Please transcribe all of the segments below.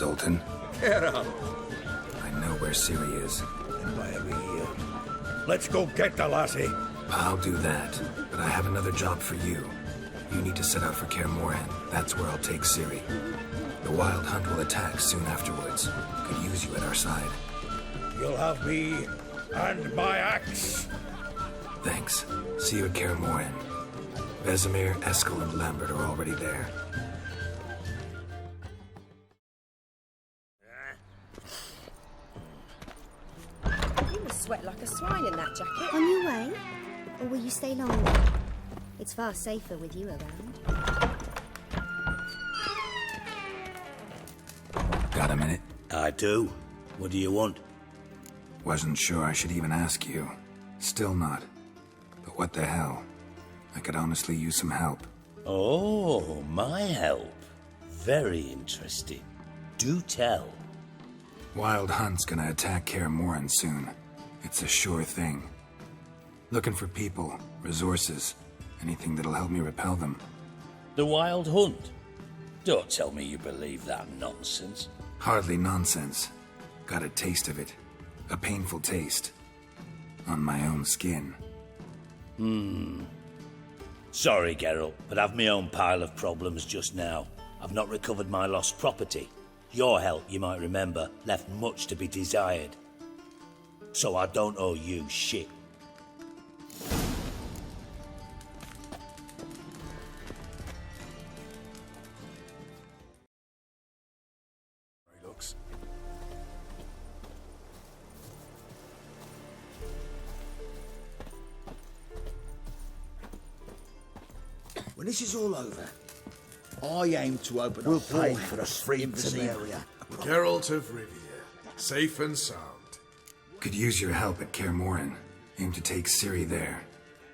Zoltan. Geralt! I know where Ciri is. And why are we here? Let's go get the lassie. I'll do that, but I have another job for you. You need to set out for Kaer Morhen. That's where I'll take Ciri. The Wild Hunt will attack soon afterwards. Could use you at our side. You'll have me and my axe. Thanks. See you at Kaer Morhen. Vesemir, Eskel, and Lambert are already there. You must sweat like a swine in that jacket. On your way? Or will you stay longer? It's far safer with you around. Got a minute? I do. What do you want? Wasn't sure I should even ask you. Still not. But what the hell? I could honestly use some help. Oh, my help. Very interesting. Do tell. Wild Hunt's gonna attack Kaer Morhen soon. It's a sure thing. Looking for people, resources, anything that'll help me repel them. The Wild Hunt? Don't tell me you believe that nonsense. Hardly nonsense. Got a taste of it. A painful taste. On my own skin. Sorry, Geralt, but I've my own pile of problems just now. I've not recovered my lost property. Your help, you might remember, left much to be desired. So I don't owe you shit. He looks. When this is all over, I aim to open We'll a pay whorehouse for a free in Samaria. Geralt of Rivia, safe and sound. Could use your help at Kaer Morhen. Aim to take Ciri there.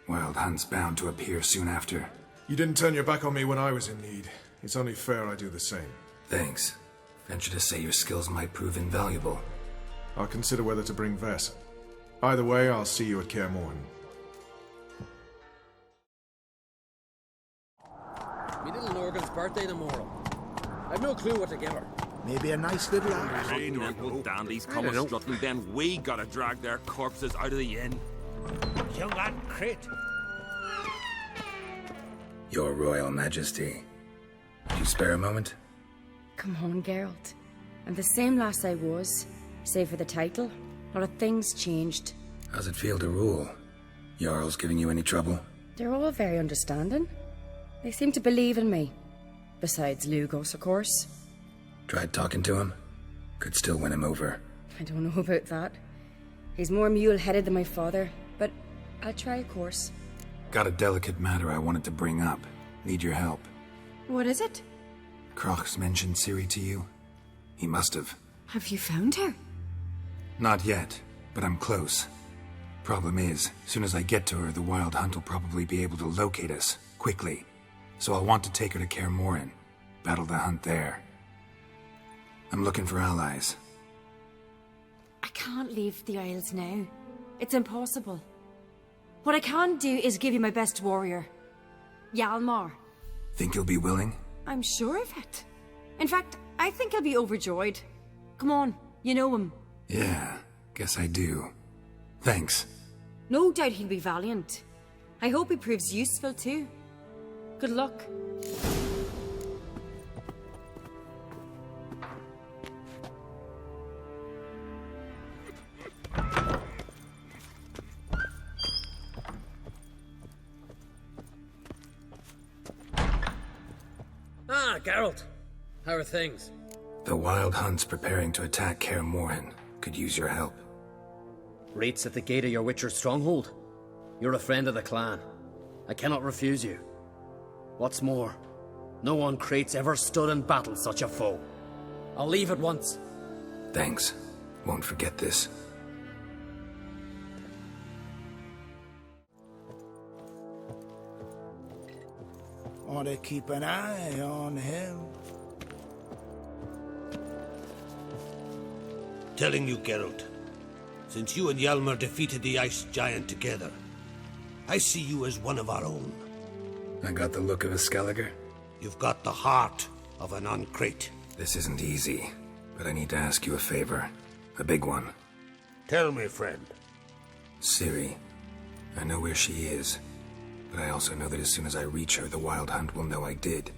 Wild Hunt's bound to appear soon after. You didn't turn your back on me when I was in need. It's only fair I do the same. Thanks. Venture to say your skills might prove invaluable. I'll consider whether to bring Vess. Either way, I'll see you at Kaer Morhen. Me little Morgan's birthday tomorrow. I've no clue what to give her. Maybe a nice little house. Rain and good dandies come a strutting, then we gotta drag their corpses out of the inn. Young lad, Crit. Your Royal Majesty. Would you spare a moment? Come on, Geralt. I'm the same lass I was, save for the title. A lot of things changed. How's it feel to rule? Jarl's giving you any trouble? They're all very understanding. They seem to believe in me. Besides Lugos, of course. Tried talking to him? Could still win him over. I don't know about that. He's more mule-headed than my father, but I'll try, of course. Got a delicate matter I wanted to bring up. Need your help. What is it? Croc's mentioned Ciri to you? He must have. Have you found her? Not yet, but I'm close. Problem is, soon as I get to her, the Wild Hunt will probably be able to locate us, quickly. So I'll want to take her to Kaer Morhen. Battle the hunt there. I'm looking for allies. I can't leave the Isles now. It's impossible. What I can do is give you my best warrior. Hjalmar. Think you'll be willing? I'm sure of it. In fact, I think he'll be overjoyed. Come on, you know him. Yeah, guess I do. Thanks. No doubt he'll be valiant. I hope he proves useful too. Good luck. Ah, Geralt. How are things? The Wild Hunt's preparing to attack Kaer Morhen. Could use your help. Rates at the gate of your Witcher stronghold. You're a friend of the clan. I cannot refuse you. What's more, no one Crate's ever stood and battled such a foe. I'll leave at once. Thanks. Won't forget this. Want to keep an eye on him. Telling you, Geralt. Since you and Hjalmar defeated the Ice Giant together, I see you as one of our own. I got the look of a Skelliger. You've got the heart of an Uncrate. This isn't easy. but I need to ask you a favor. A big one. Tell me, friend. Ciri. I know where she is, but I also know that as soon as I reach her, the Wild Hunt will know I did.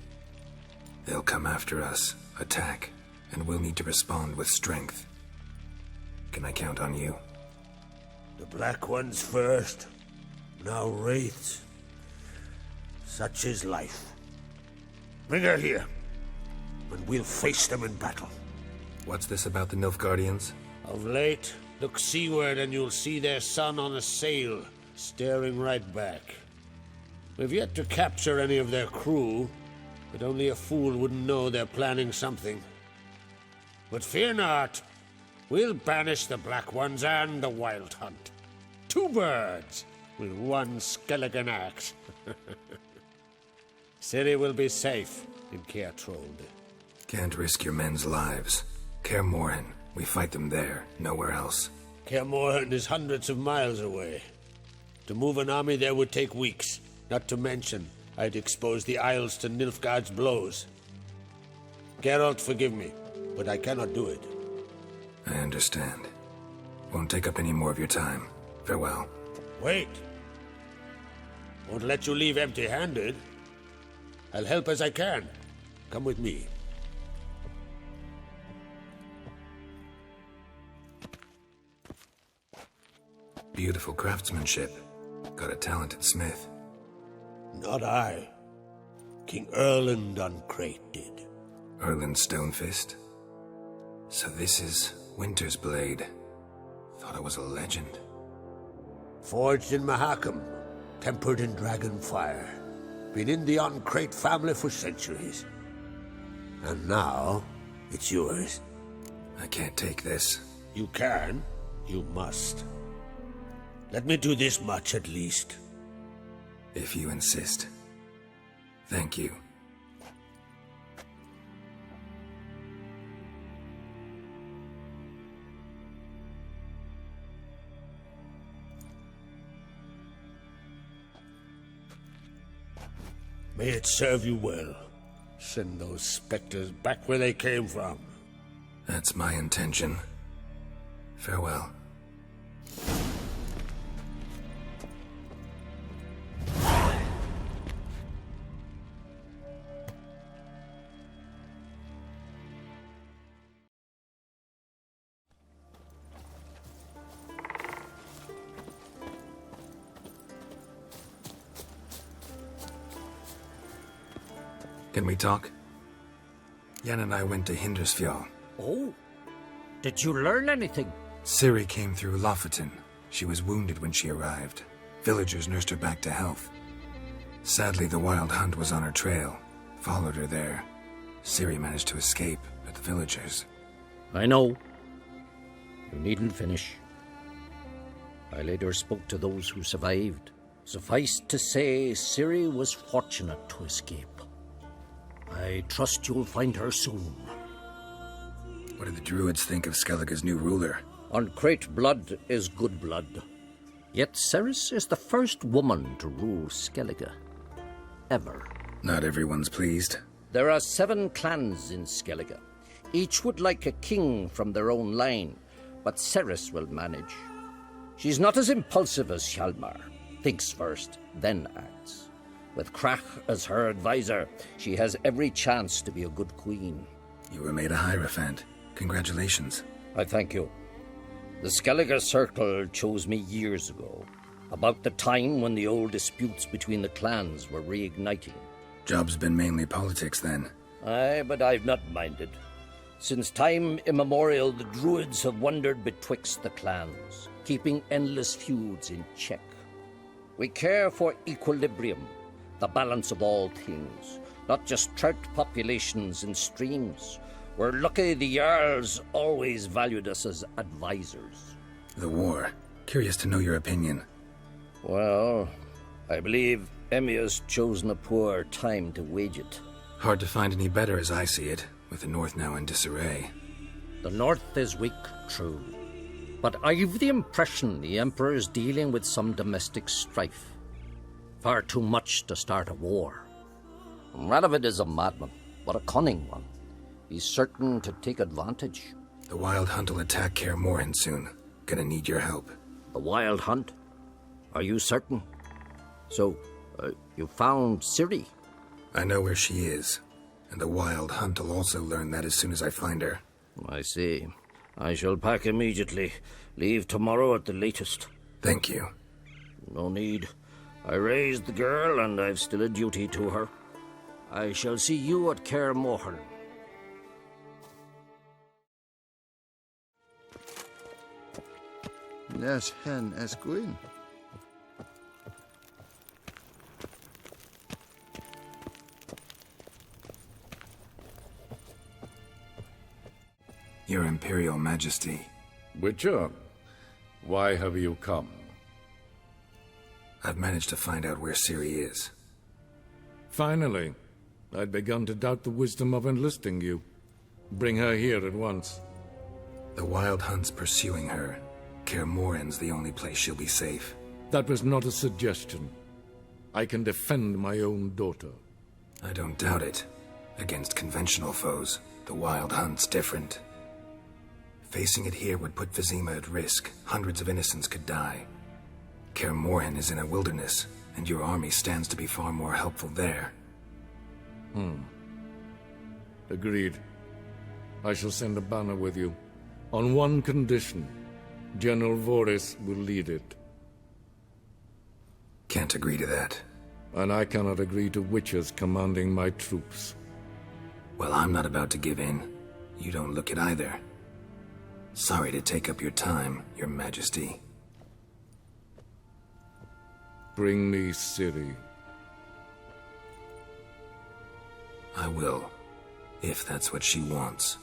They'll come after us, attack, and we'll need to respond with strength. Can I count on you? The Black Ones first, now Wraiths. Such is life. Bring her here, and we'll face them in battle. What's this about the Nilfgaardians? Of late, look seaward and you'll see their sun on a sail, staring right back. We've yet to capture any of their crew, but only a fool wouldn't know they're planning something. But fear not, we'll banish the Black Ones and the Wild Hunt. 2 birds with 1 Skelligan axe. Ciri will be safe in Caer Trolde. Can't risk your men's lives. Kaer Morhen, we fight them there, nowhere else. Kaer Morhen is hundreds of miles away. To move an army there would take weeks, not to mention I'd expose the Isles to Nilfgaard's blows. Geralt, forgive me, but I cannot do it. I understand. Won't take up any more of your time. Farewell. Wait. Won't let you leave empty-handed. I'll help as I can. Come with me. Beautiful craftsmanship. Got a talented smith. Not I. King Erland Uncrate did. Erland Stonefist? So this is Winter's Blade. Thought it was a legend. Forged in Mahakam, tempered in dragon fire. Been in the Uncrate family for centuries. And now, it's yours. I can't take this. You can. You must. Let me do this much at least. If you insist. Thank you. May it serve you well. Send those specters back where they came from. That's my intention. Farewell. Can we talk? Yen and I went to Hindersfjall. Oh? Did you learn anything? Ciri came through Lofoten. She was wounded when she arrived. Villagers nursed her back to health. Sadly, the Wild Hunt was on her trail. Followed her there. Ciri managed to escape, but the villagers... I know. You needn't finish. I later spoke to those who survived. Suffice to say, Ciri was fortunate to escape. I trust you'll find her soon. What do the Druids think of Skellige's new ruler? Uncrate blood is good blood. Yet Cerys is the first woman to rule Skellige. Ever. Not everyone's pleased. There are 7 clans in Skellige. Each would like a king from their own line, but Cerys will manage. She's not as impulsive as Hjalmar. Thinks first, then acts. With Crach as her advisor, she has every chance to be a good queen. You were made a Hierophant. Congratulations. I thank you. The Skellige Circle chose me years ago, about the time when the old disputes between the clans were reigniting. Job's been mainly politics then. Aye, but I've not minded. Since time immemorial, the Druids have wandered betwixt the clans, keeping endless feuds in check. We care for equilibrium, the balance of all things, not just trout populations and streams. We're lucky the Jarls always valued us as advisors. The war. Curious to know your opinion. Well, I believe Emmia's chosen a poor time to wage it. Hard to find any better as I see it, with the North now in disarray. The North is weak, true. But I've the impression the Emperor's dealing with some domestic strife. Far too much to start a war. Radovid is a madman, but a cunning one. He's certain to take advantage. The Wild Hunt will attack Kaer Morhen soon. Gonna need your help. The Wild Hunt? Are you certain? So, you found Ciri? I know where she is, and the Wild Hunt will also learn that as soon as I find her. I see. I shall pack immediately. Leave tomorrow at the latest. Thank you. No need. I raised the girl, and I've still a duty to her. I shall see you at Kaer Morhen. Nes hen esquin. Your Imperial Majesty. Witcher, why have you come? I've managed to find out where Ciri is. Finally. I'd begun to doubt the wisdom of enlisting you. Bring her here at once. The Wild Hunt's pursuing her. Kaer Morhen's the only place she'll be safe. That was not a suggestion. I can defend my own daughter. I don't doubt it. Against conventional foes, the Wild Hunt's different. Facing it here would put Vizima at risk. Hundreds of innocents could die. Kaer Morhen is in a wilderness, and your army stands to be far more helpful there. Agreed. I shall send a banner with you. On one condition. General Voris will lead it. Can't agree to that. And I cannot agree to witches commanding my troops. Well, I'm not about to give in. You don't look it either. Sorry to take up your time, Your Majesty. Bring me Ciri. I will, if that's what she wants.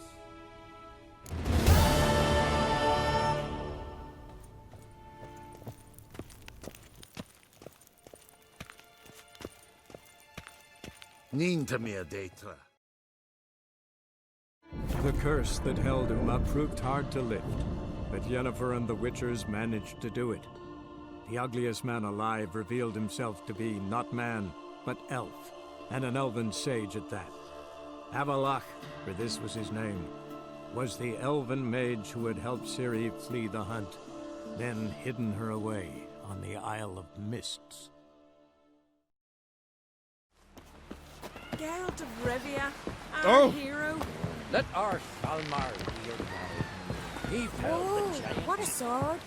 Ninta mea detra. The curse that held Uma proved hard to lift, but Yennefer and the Witchers managed to do it. The ugliest man alive revealed himself to be not man, but elf, and an elven sage at that. Avallac'h, for this was his name, was the elven mage who had helped Ciri flee the hunt, then hidden her away on the Isle of Mists. Geralt of Rivia, our hero. Let our Hjalmar be your guide. He felled the giant. What a sword!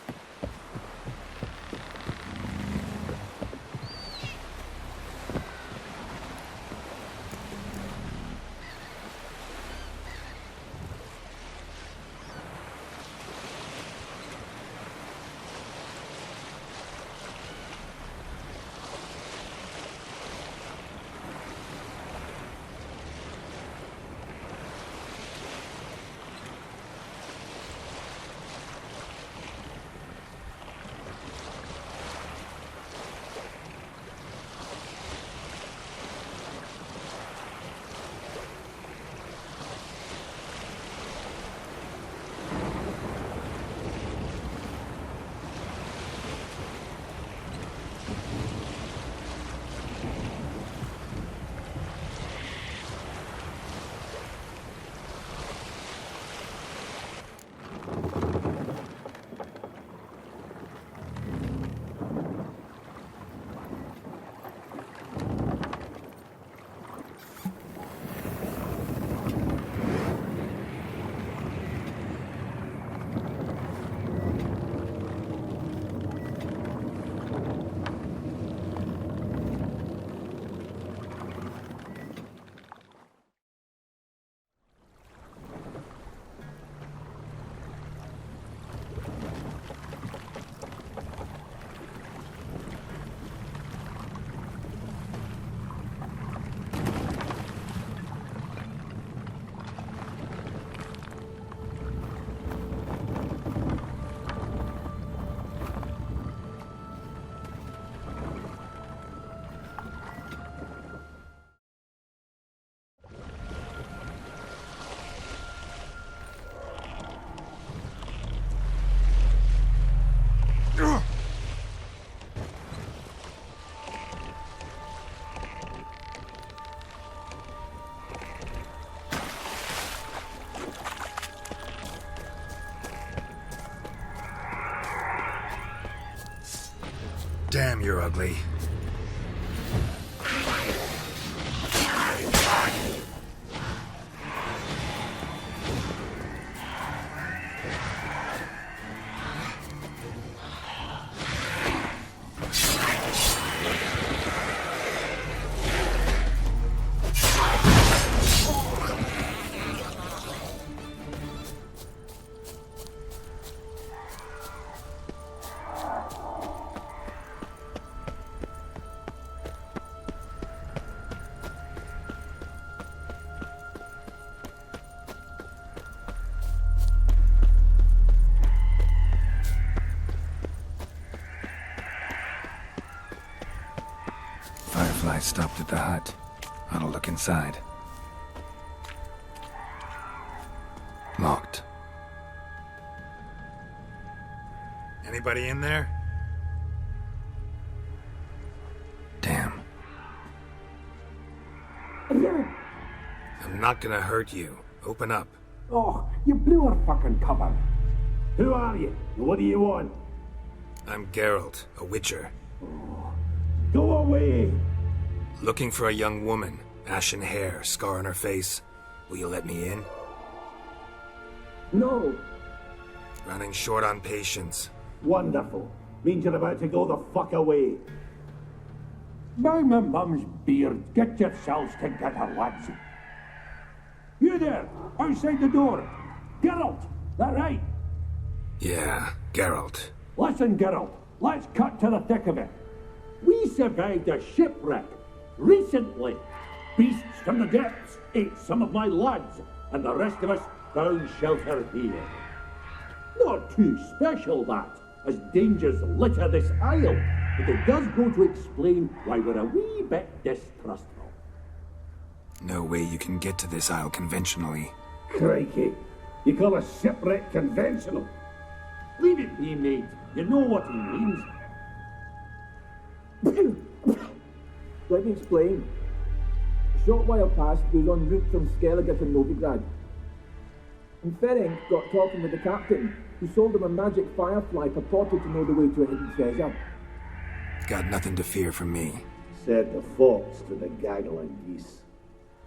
Damn, you're ugly. Firefly stopped at the hut. I'll look inside. Locked. Anybody in there? Damn. I'm not gonna hurt you. Open up. Oh, you blew our fucking cover. Who are you? What do you want? I'm Geralt, a witcher. Go away! Looking for a young woman. Ashen hair, scar on her face. Will you let me in? No. Running short on patience. Wonderful. Means you're about to go the fuck away. By my mum's beard, get yourselves together, lads. You there, outside the door. Geralt, that right? Yeah, Geralt. Listen, Geralt, let's cut to the thick of it. We survived a shipwreck recently. Beasts from the depths ate some of my lads, and the rest of us found shelter here. Not too special, that, as dangers litter this isle, but it does go to explain why we're a wee bit distrustful. No way you can get to this isle conventionally. Crikey, you call a shipwreck conventional? Leave it be, mate. You know what he means. Let me explain. A short while past, we was en route from Skellige to Novigrad. And Ferenc got talking with the captain, who sold him a magic firefly purported to know the way to a hidden treasure. Got nothing to fear from me. Said the fox to the gaggling geese.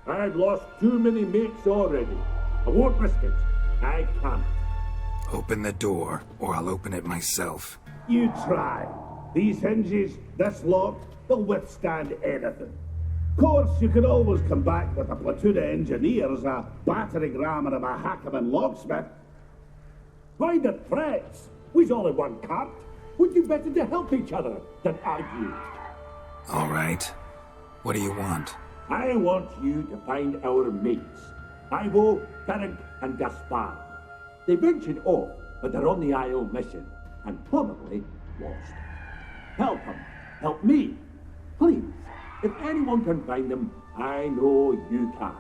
I've lost too many mates already. I won't risk it. I can't. Open the door, or I'll open it myself. You try. These hinges, this lock, they'll withstand anything. Of course, you could always come back with a platoon of engineers, a battering ram and a Hackman locksmith. Why the threats? We's all in one cart. Would you better to help each other than argue? All right. What do you want? I want you to find our mates. Ivo, Ferenc, and Gaspar. They ventured off, but they're on the Isle mission, and probably lost. Help them. Help me. Please. If anyone can find them, I know you can.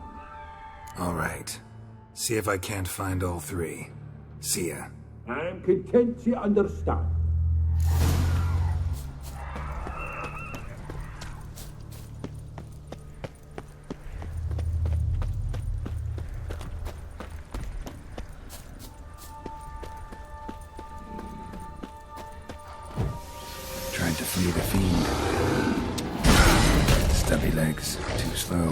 All right. See if I can't find all three. See ya. I'm content you understand. Tried to flee the fiend. Stubby legs, too slow.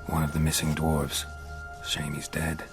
One of the missing dwarves. Shame he's dead.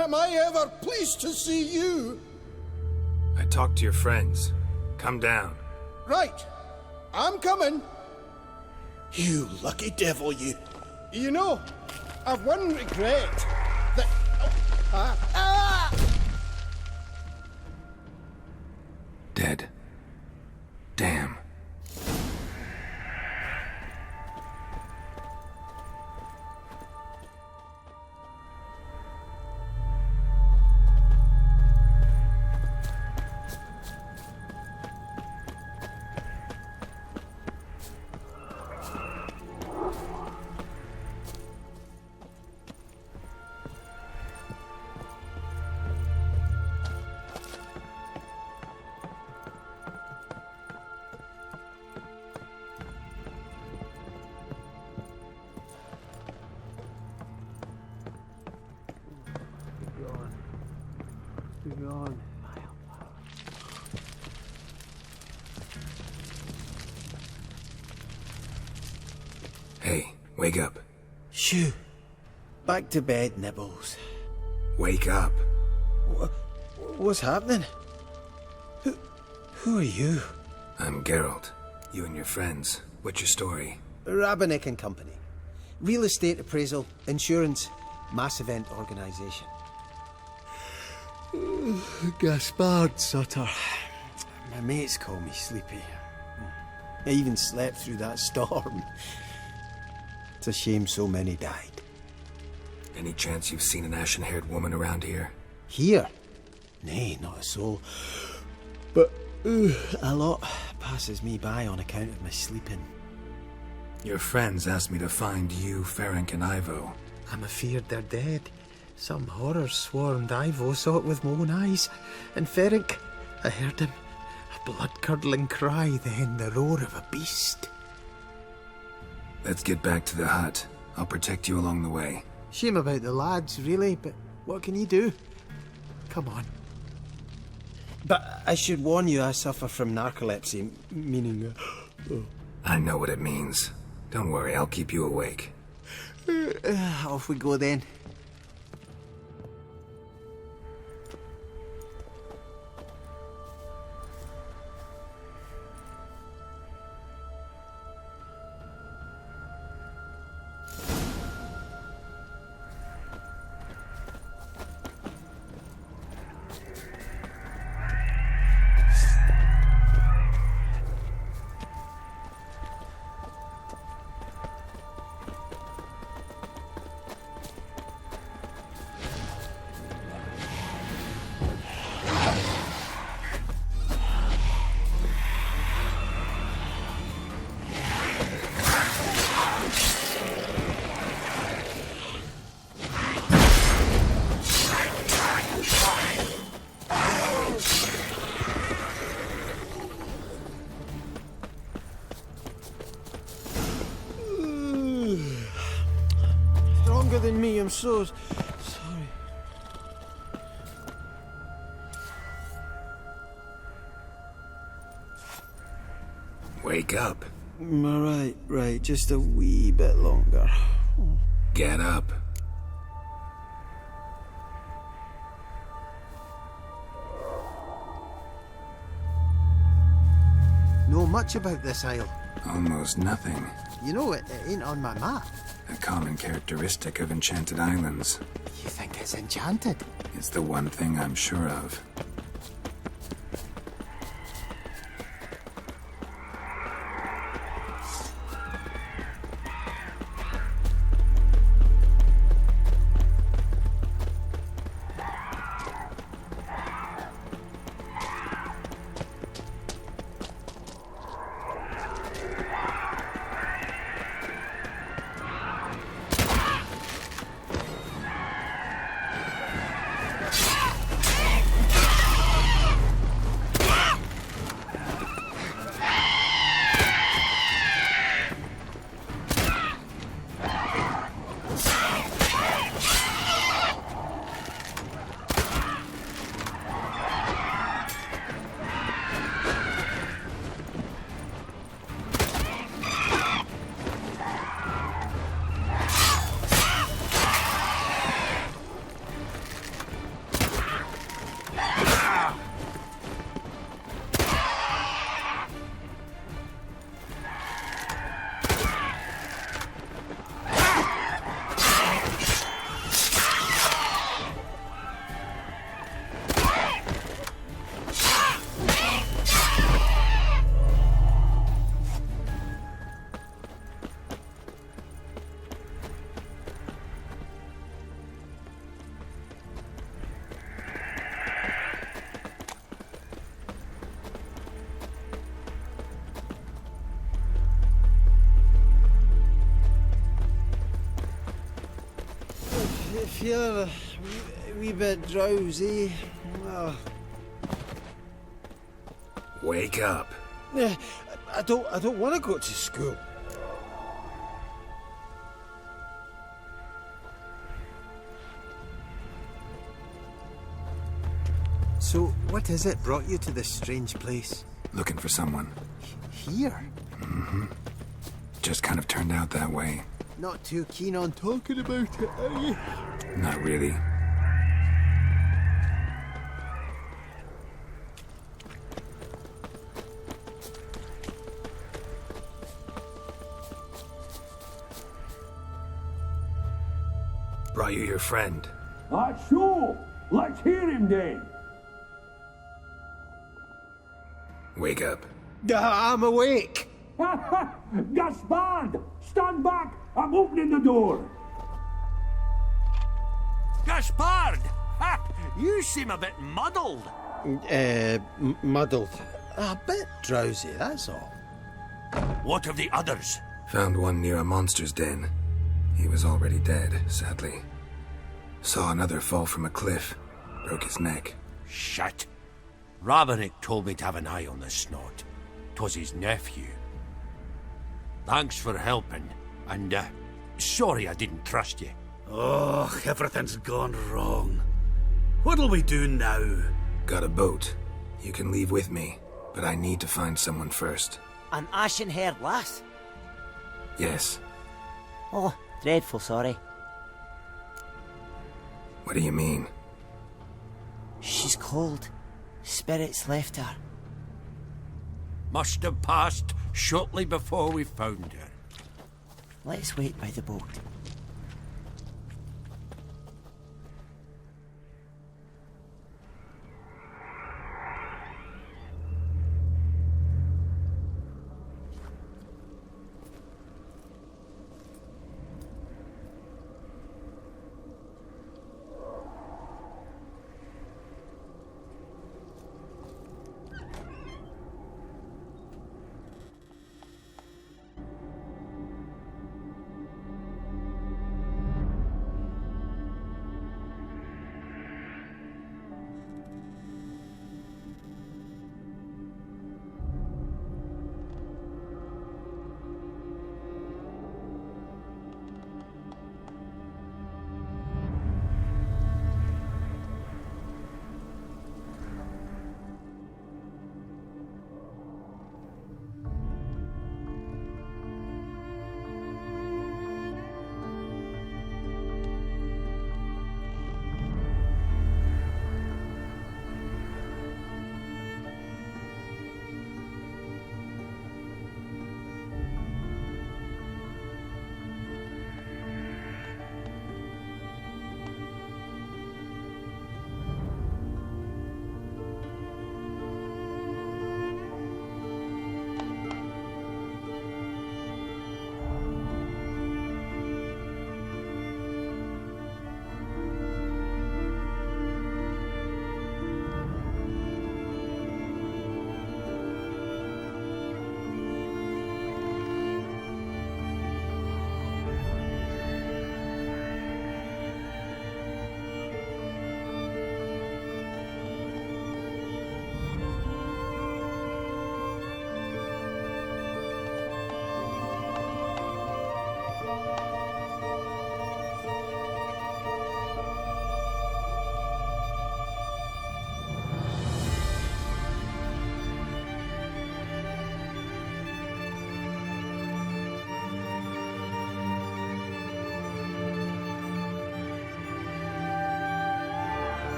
am I ever pleased to see you? I talked to your friends. Come down. Right. I'm coming. You lucky devil, you. You know, I've one regret. That... Dead. Damn. Hey, wake up. Shoo. Back to bed, Nibbles. Wake up. What's happening? Who are you? I'm Geralt. You and your friends. What's your story? Rabbinick and Company. Real estate appraisal, insurance, mass event organisation. Gaspard Sutter. My mates call me Sleepy. I even slept through that storm. It's a shame so many died. Any chance you've seen an ashen-haired woman around here? Here? Nay, not a soul. But a lot passes me by on account of my sleeping. Your friends asked me to find you, Ferenc, and Ivo. I'm afeard they're dead. Some horrors swarmed Ivo, saw it with my own eyes. And Ferenc, I heard him. A blood-curdling cry, then the roar of a beast. Let's get back to the hut. I'll protect you along the way. Shame about the lads, really, but what can you do? Come on. But I should warn you, I suffer from narcolepsy, meaning... I know what it means. Don't worry, I'll keep you awake. Off we go then. Than me, I'm so sorry. Wake up. Right, just a wee bit longer. Get up. Know much about this isle? Almost nothing. You know, it ain't on my map. A common characteristic of enchanted islands. You think it's enchanted? It's the one thing I'm sure of. feeling a wee bit drowsy. Wake up. I don't want to go to school. So, what is it brought you to this strange place? Looking for someone. Here? Mm-hmm. Just kind of turned out that way. Not too keen on talking about it, are you? Not really. Brought you your friend. Sure. Let's hear him then. Wake up. I'm awake. Gaspard! Stand back! I'm opening the door. Gaspard! Ha! You seem a bit muddled. Muddled. A bit drowsy, that's all. What of the others? Found one near a monster's den. He was already dead, sadly. Saw another fall from a cliff. Broke his neck. Shit. Raverick told me to have an eye on the snot. 'Twas his nephew. Thanks for helping, and sorry I didn't trust you. Oh, everything's gone wrong. What'll we do now? Got a boat. You can leave with me, but I need to find someone first. An ashen-haired lass? Yes. Oh, dreadful sorry. What do you mean? She's cold. Spirits left her. Must have passed shortly before we found her. Let's wait by the boat.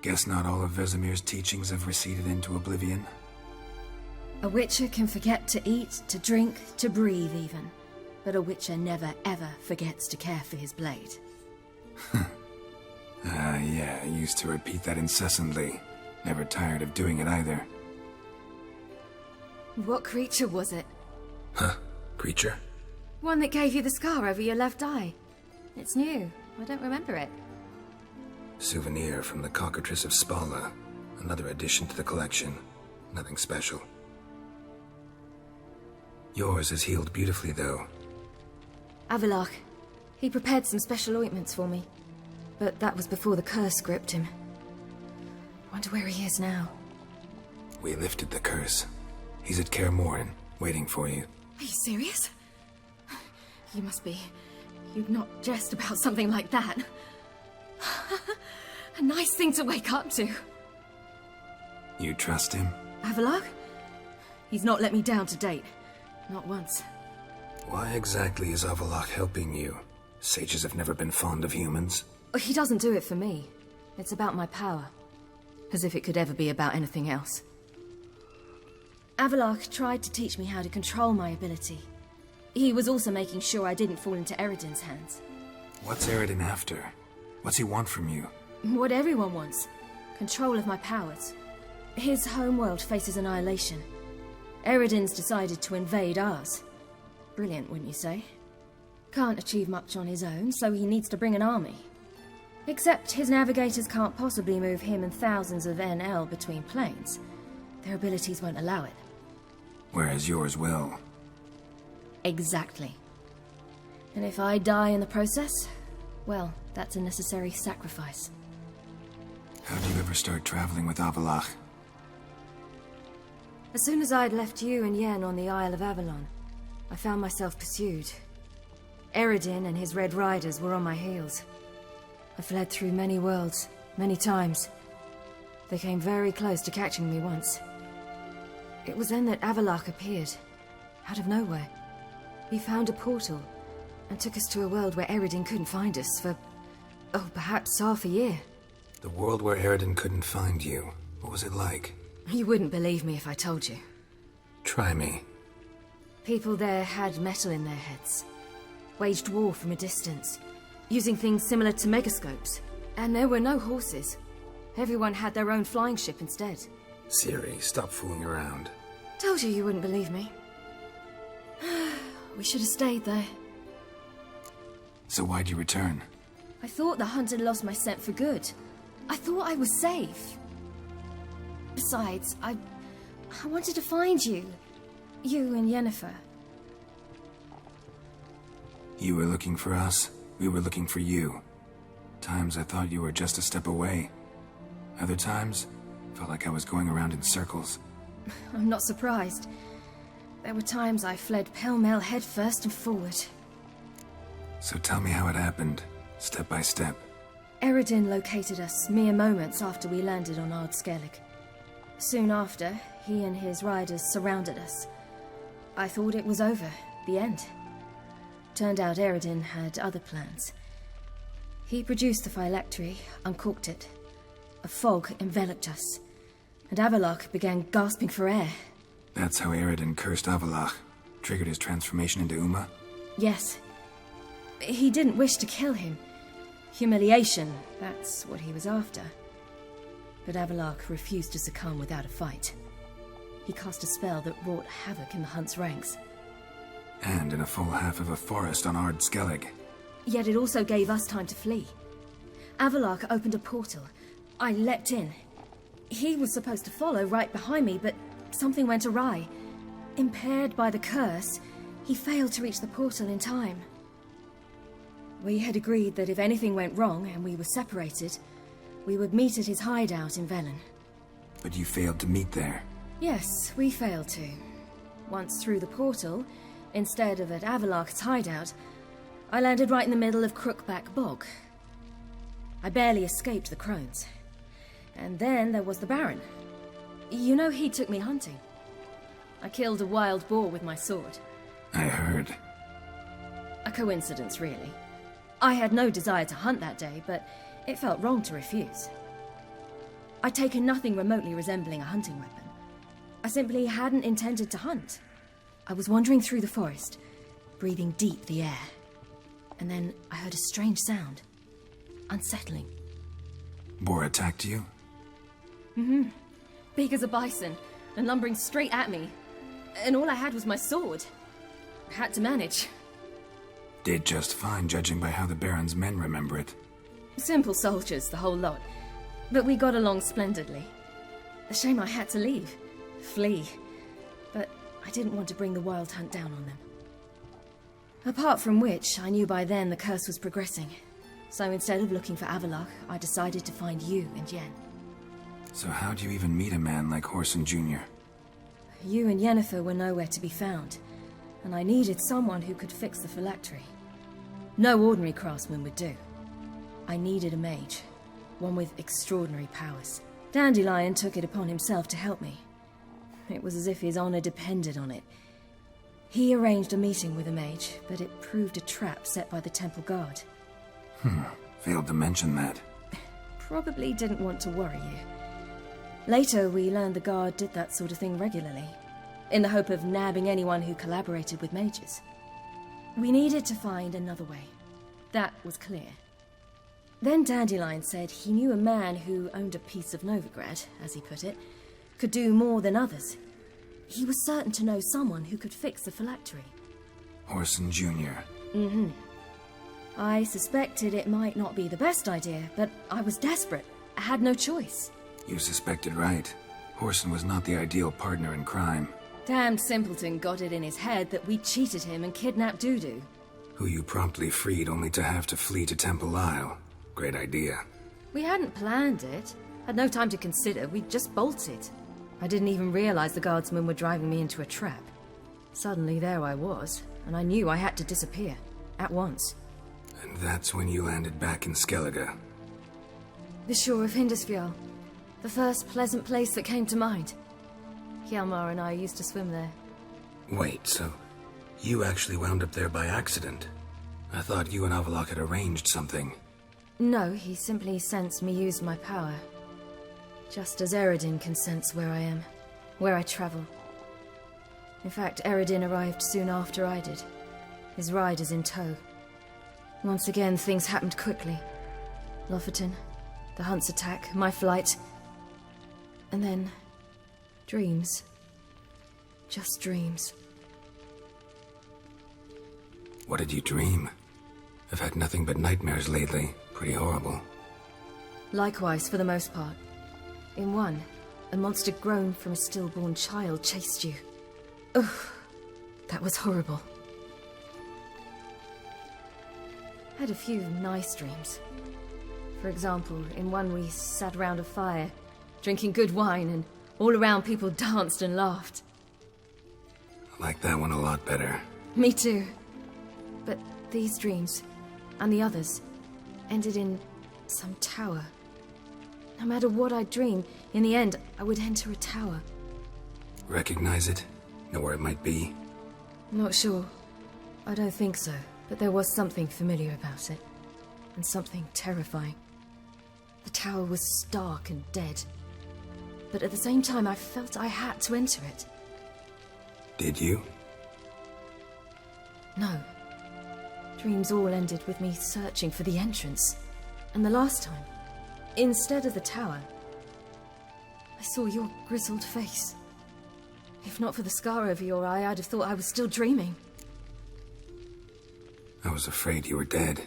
Guess not all of Vesemir's teachings have receded into oblivion. A witcher can forget to eat, to drink, to breathe even. But a witcher never ever forgets to care for his blade. Yeah, I used to repeat that incessantly. Never tired of doing it either. What creature was it? Huh? Creature? One that gave you the scar over your left eye. It's new. I don't remember it. Souvenir from the Cockatrice of Spala. Another addition to the collection. Nothing special. Yours is healed beautifully, though. Avallac'h. He prepared some special ointments for me. But that was before the curse gripped him. Wonder where he is now. We lifted the curse. He's at Kaer Morhen, waiting for you. Are you serious? You must be. You'd not jest about something like that. A nice thing to wake up to. You trust him? Avallac'h? He's not let me down to date. Not once. Why exactly is Avallac'h helping you? Sages have never been fond of humans. He doesn't do it for me. It's about my power. As if it could ever be about anything else. Avallac'h tried to teach me how to control my ability. He was also making sure I didn't fall into Eredin's hands. What's Eredin after? What's he want from you? What everyone wants. Control of my powers. His homeworld faces annihilation. Eredin's decided to invade ours. Brilliant, wouldn't you say? Can't achieve much on his own, so he needs to bring an army. Except his navigators can't possibly move him and thousands of NL between planes. Their abilities won't allow it. Whereas yours will. Exactly. And if I die in the process, well, that's a necessary sacrifice. How'd you ever start traveling with Avallac'h? As soon as I'd left you and Yen on the Isle of Avalon, I found myself pursued. Eredin and his Red Riders were on my heels. I fled through many worlds, many times. They came very close to catching me once. It was then that Avallac'h appeared, out of nowhere. He found a portal, and took us to a world where Eredin couldn't find us for, perhaps half a year. The world where Eredin couldn't find you. What was it like? You wouldn't believe me if I told you. Try me. People there had metal in their heads. Waged war from a distance, using things similar to megascopes. And there were no horses. Everyone had their own flying ship instead. Ciri, stop fooling around. Told you wouldn't believe me. We should have stayed there. So why'd you return? I thought the hunt had lost my scent for good. I thought I was safe. Besides, I wanted to find you. You and Yennefer. You were looking for us. We were looking for you. Times I thought you were just a step away. Other times, felt like I was going around in circles. I'm not surprised. There were times I fled pell-mell headfirst and forward. So tell me how it happened, step by step. Eredin located us mere moments after we landed on Ard Skellig. Soon after, he and his riders surrounded us. I thought it was over, the end. Turned out Eredin had other plans. He produced the phylactery, uncorked it. A fog enveloped us, and Avallac'h began gasping for air. That's how Eredin cursed Avallac'h, triggered his transformation into Uma? Yes. He didn't wish to kill him. Humiliation, that's what he was after. But Avallac'h refused to succumb without a fight. He cast a spell that wrought havoc in the Hunt's ranks. And in a full half of a forest on Ard Skellig. Yet it also gave us time to flee. Avallac'h opened a portal. I leapt in. He was supposed to follow right behind me, but something went awry. Impaired by the curse, he failed to reach the portal in time. We had agreed that if anything went wrong and we were separated, we would meet at his hideout in Velen. But you failed to meet there. Yes, we failed to. Once through the portal, instead of at Avallac'h's hideout, I landed right in the middle of Crookback Bog. I barely escaped the crones. And then there was the Baron. You know, he took me hunting. I killed a wild boar with my sword. I heard. A coincidence, really. I had no desire to hunt that day, but it felt wrong to refuse. I'd taken nothing remotely resembling a hunting weapon. I simply hadn't intended to hunt. I was wandering through the forest, breathing deep the air. And then I heard a strange sound. Unsettling. Boar attacked you? Big as a bison, and lumbering straight at me. And all I had was my sword. Had to manage. Did just fine, judging by how the Baron's men remember it. Simple soldiers, the whole lot. But we got along splendidly. A shame I had to leave. Flee. But I didn't want to bring the Wild Hunt down on them. Apart from which, I knew by then the curse was progressing. So instead of looking for Avallac'h, I decided to find you and Yen. So how'd you even meet a man like Whoreson Jr.? You and Yennefer were nowhere to be found, and I needed someone who could fix the phylactery. No ordinary craftsman would do. I needed a mage, one with extraordinary powers. Dandelion took it upon himself to help me. It was as if his honor depended on it. He arranged a meeting with a mage, but it proved a trap set by the Temple Guard. Failed to mention that. Probably didn't want to worry you. Later, we learned the Guard did that sort of thing regularly, in the hope of nabbing anyone who collaborated with mages. We needed to find another way. That was clear. Then Dandelion said he knew a man who owned a piece of Novigrad, as he put it, could do more than others. He was certain to know someone who could fix the phylactery. Whoreson Jr. I suspected it might not be the best idea, but I was desperate. I had no choice. You suspected right. Whoreson was not the ideal partner in crime. Damned simpleton got it in his head that we cheated him and kidnapped Dudu. Who you promptly freed only to have to flee to Temple Isle. Great idea. We hadn't planned it. Had no time to consider. We just bolted. I didn't even realize the guardsmen were driving me into a trap. Suddenly there I was, and I knew I had to disappear. At once. And that's when you landed back in Skellige. The shore of Hindisfjall. The first pleasant place that came to mind. Hjalmar and I used to swim there. Wait, so you actually wound up there by accident? I thought you and Avallac'h had arranged something. No, he simply sensed me use my power. Just as Eredin can sense where I am, where I travel. In fact, Eredin arrived soon after I did. His riders in tow. Once again, things happened quickly. Lofoten, the Hunt's attack, my flight. And then, dreams. Just dreams. What did you dream? I've had nothing but nightmares lately. Pretty horrible. Likewise, for the most part. In one, a monster grown from a stillborn child chased you. Ugh, that was horrible. Had a few nice dreams. For example, in one we sat around a fire, drinking good wine, and all around people danced and laughed. I like that one a lot better. Me too. But these dreams, and the others, ended in some tower. No matter what I dreamed, in the end, I would enter a tower. Recognize it? Know where it might be? Not sure. I don't think so, but there was something familiar about it. And something terrifying. The tower was stark and dead. But at the same time, I felt I had to enter it. Did you? No. Dreams all ended with me searching for the entrance. And the last time, instead of the tower, I saw your grizzled face. If not for the scar over your eye, I'd have thought I was still dreaming. I was afraid you were dead.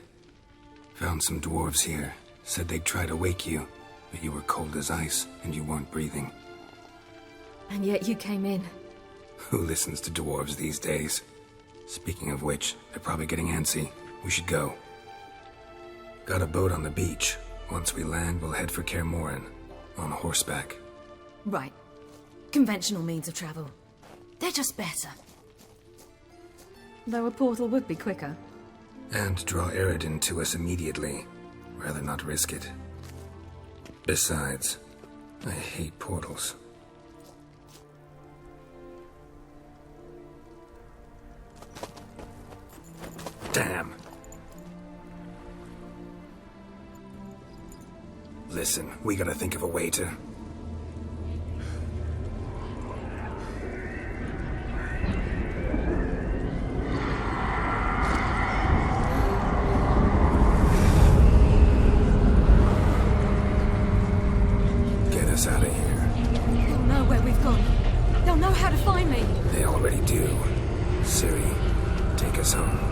Found some dwarves here. Said they'd try to wake you, but you were cold as ice and you weren't breathing. And yet you came in. Who listens to dwarves these days? Speaking of which, they're probably getting antsy. We should go. Got a boat on the beach. Once we land, we'll head for Kaer Morhen. On horseback. Right. Conventional means of travel. They're just better. Though a portal would be quicker. And draw Eredin to us immediately. Rather not risk it. Besides, I hate portals. Damn. Listen, we gotta think of a way to... Get us out of here. already do. Ciri, take us home.